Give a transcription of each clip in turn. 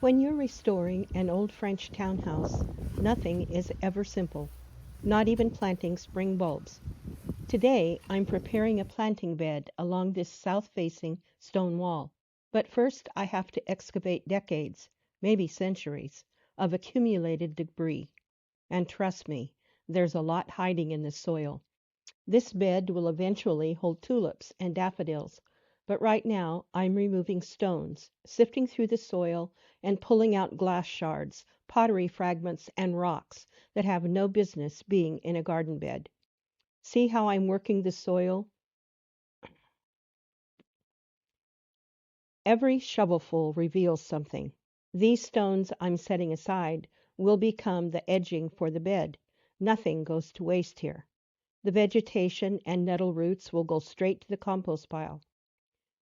When you're restoring an old French townhouse, nothing is ever simple, not even planting spring bulbs. Today, I'm preparing a planting bed along this south-facing stone wall. But first, I have to excavate decades, maybe centuries, of accumulated debris. And trust me, there's a lot hiding in the soil. This bed will eventually hold tulips and daffodils, but right now I'm removing stones, sifting through the soil, and pulling out glass shards, pottery fragments, and rocks that have no business being in a garden bed. See how I'm working the soil? Every shovelful reveals something. These stones I'm setting aside will become the edging for the bed. Nothing goes to waste here. The vegetation and nettle roots will go straight to the compost pile.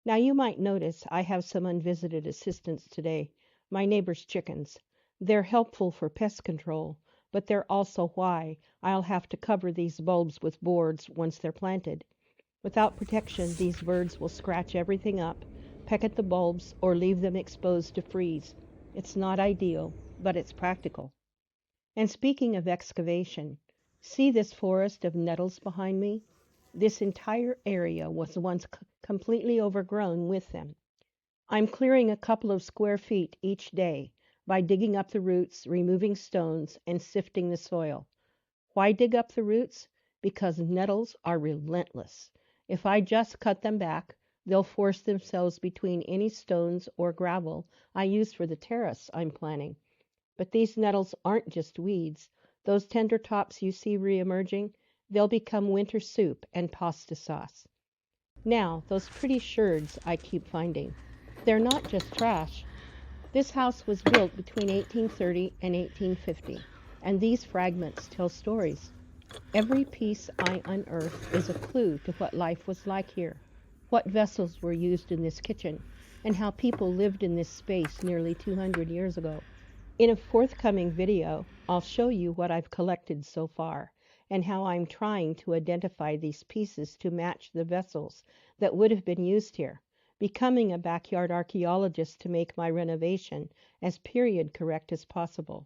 Now you might notice I have some unvisited assistants today, my neighbor's chickens. They're helpful for pest control, but they're also why I'll have to cover these bulbs with boards once they're planted. Without protection, these birds will scratch everything up, peck at the bulbs, or leave them exposed to freeze. It's not ideal, but it's practical. And speaking of excavation, see this forest of nettles behind me? This entire area was once completely overgrown with them. I'm clearing a couple of square feet each day by digging up the roots, removing stones, and sifting the soil. Why dig up the roots? Because nettles are relentless. If I just cut them back, they'll force themselves between any stones or gravel I use for the terrace I'm planning. But these nettles aren't just weeds. Those tender tops you see reemerging, they'll become winter soup and pasta sauce. Now, those pretty sherds I keep finding. They're not just trash. This house was built between 1830 and 1850, and these fragments tell stories. Every piece I unearth is a clue to what life was like here, what vessels were used in this kitchen, and how people lived in this space nearly 200 years ago. In a forthcoming video, I'll show you what I've collected so far and how I'm trying to identify these pieces to match the vessels that would have been used here, becoming a backyard archaeologist to make my renovation as period correct as possible.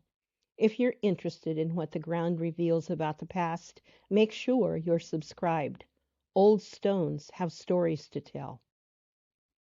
If you're interested in what the ground reveals about the past, make sure you're subscribed. Old stones have stories to tell.